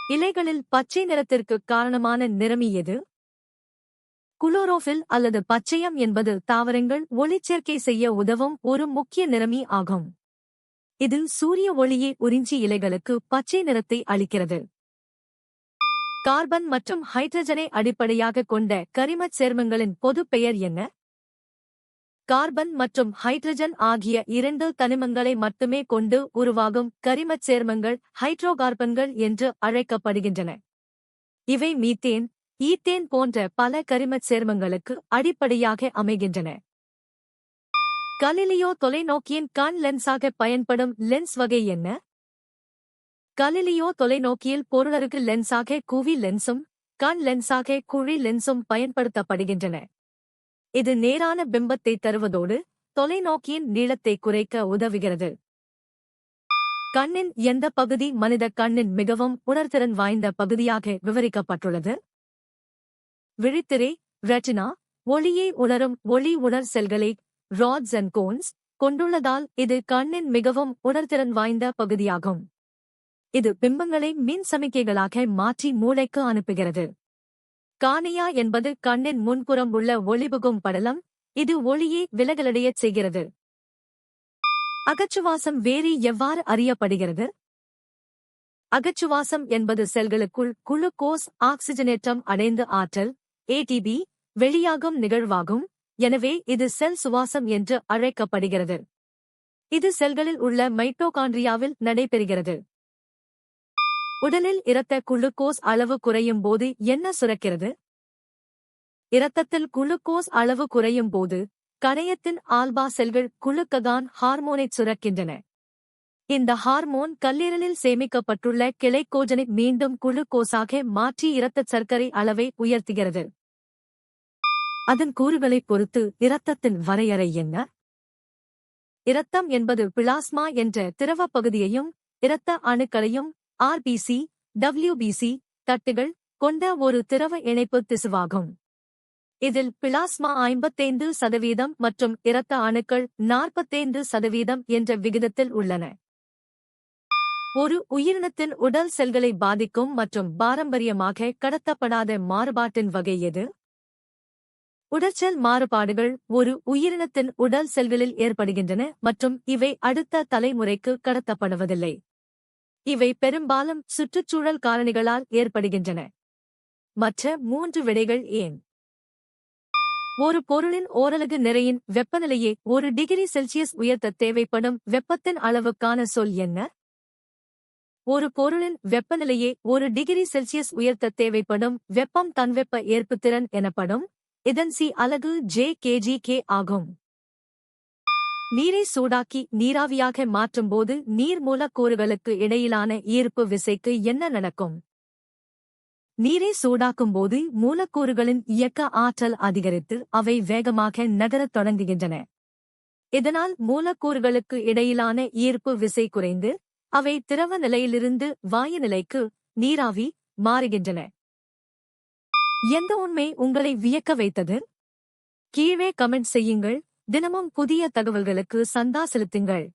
இலைகளில் பச்சை நிறத்திற்கு காரணமான நிறமி எது? குளோரோஃபில் அல்லது பச்சையம் என்பது தாவரங்கள் ஒளிச்சேர்க்கை செய்ய உதவும் ஒரு முக்கிய நிறமி ஆகும். இது சூரிய ஒளியை உறிஞ்சி இலைகளுக்கு பச்சை நிறத்தை அளிக்கிறது. கார்பன் மற்றும் ஹைட்ரஜனை அடிப்படையாகக் கொண்ட கரிமச் சேர்மங்களின் பொதுப் பெயர் என்ன? கார்பன் மற்றும் ஹைட்ரஜன் ஆகிய இரண்டு தனிமங்களை மட்டுமே கொண்டு உருவாகும் கரிமச் சேர்மங்கள் ஹைட்ரோகார்பன்கள் என்று அழைக்கப்படுகின்றன. இவை மீத்தேன், ஈத்தேன் போன்ற பல கரிமச் சேர்மங்களுக்கு அடிப்படையாக அமைகின்றன. கலிலியோ தொலைநோக்கியின் கண் லென்ஸாக பயன்படும் லென்ஸ் வகை என்ன? கலிலியோ தொலைநோக்கியில் பொருளருகு லென்ஸாக குவி லென்ஸும் கண் லென்ஸாக குழி லென்ஸும் பயன்படுத்தப்படுகின்றன. இது நேரான பிம்பத்தை தருவதோடு தொலைநோக்கியின் நீளத்தை குறைக்க உதவுகிறது. கண்ணின் எந்த பகுதி மனித கண்ணின் மிகவும் உணர்திறன் வாய்ந்த பகுதியாக விவரிக்கப்பட்டுள்ளது? விழித்திரை, ரெட்டினா, ஒளியை உணரும் ஒளி உணர் செல்களை ராட்ஸ் அண்ட் கோன்ஸ் கொண்டுள்ளதால் இது கண்ணின் மிகவும் உணர்திறன் வாய்ந்த பகுதியாகும். இது பிம்பங்களை மின் சமிக்கைகளாக மாற்றி மூளைக்கு அனுப்புகிறது. கார்னியா என்பது கண்ணின் முன்புறம் உள்ள ஒளிபுகும் படலம். இது ஒளியை விலகலடையச் செய்கிறது. அகச்சுவாசம் வேறு எவ்வாறு அறியப்படுகிறது? அகச்சுவாசம் என்பது செல்களுக்குள் குளுக்கோஸ் ஆக்சிஜனேற்றம் அடைந்து ஆற்றல் ATP வெளியாகும் நிகழ்வாகும். எனவே இது செல் சுவாசம் என்று அழைக்கப்படுகிறது. இது செல்களில் உள்ள மைட்டோகாண்ட்ரியாவில் நடைபெறுகிறது. உடலில் இரத்த குளுக்கோஸ் அளவு குறையும் போது என்ன சுரக்கிறது? இரத்தத்தில் குளுக்கோஸ் அளவு குறையும் போது கணையத்தின் ஆல்பா செல்கள் குளுக்ககான் ஹார்மோனைச் சுரக்கின்றன. இந்த ஹார்மோன் கல்லீரலில் சேமிக்கப்பட்டுள்ள கிளைக்கோஜனை மீண்டும் குளுக்கோஸாக மாற்றி இரத்தச் சர்க்கரை அளவை உயர்த்துகிறது. அதன் கூறுகளைப் பொறுத்து இரத்தத்தின் வரையறை என்ன? இரத்தம் என்பது பிளாஸ்மா என்ற திரவப் பகுதியையும் இரத்த அணுக்களையும் RBC, WBC தட்டுகள் கொண்ட ஒரு திரவ இணைப்பு திசுவாகும். இதில் பிளாஸ்மா 55% மற்றும் இரத்த அணுக்கள் 45% என்ற விகிதத்தில் உள்ளன. ஒரு உயிரினத்தின் உடல் செல்களை பாதிக்கும் மற்றும் பாரம்பரியமாக கடத்தப்படாத மாறுபாட்டின் வகை எது? உடற்செல் மாறுபாடுகள் ஒரு உயிரினத்தின் உடல் செல்களில் ஏற்படுகின்றன மற்றும் இவை அடுத்த தலைமுறைக்கு கடத்தப்படுவதில்லை. இவை பெரும்பாலும் சுற்றுச்சூழல் காரணிகளால் ஏற்படுகின்றன. மற்ற 3 விடைகள் ஏன்? ஒரு பொருளின் ஓரலகு நிறையின் வெப்பநிலையை 1 டிகிரி செல்சியஸ் உயர்த்த தேவைப்படும் வெப்பத்தின் அளவுக்கான சொல் என்ன? ஒரு பொருளின் வெப்பநிலையை 1 டிகிரி செல்சியஸ் உயர்த்த தேவைப்படும் வெப்பம் தன்வெப்ப ஏற்புத்திறன் எனப்படும். இதன் சி அலகு J/kg ஆகும். நீரை சூடாக்கி நீராவியாக மாற்றும்போது நீர் மூலக்கூறுகளுக்கு இடையிலான ஈர்ப்பு விசைக்கு என்ன நடக்கும்? நீரை சூடாக்கும்போது மூலக்கூறுகளின் இயக்க ஆற்றல் அதிகரித்து அவை வேகமாக நகரத் தொடங்குகின்றன. இதனால் மூலக்கூறுகளுக்கு இடையிலான ஈர்ப்பு விசை குறைந்து அவை திரவ நிலையிலிருந்து வாயு நிலைக்கு நீராவி மாறுகின்றன. எந்த உண்மை உங்களை வியக்க வைத்தது? கீழே கமெண்ட் செய்யுங்கள். தினமும் புதிய தகவல்களுக்கு சந்தா செலுத்துங்கள்.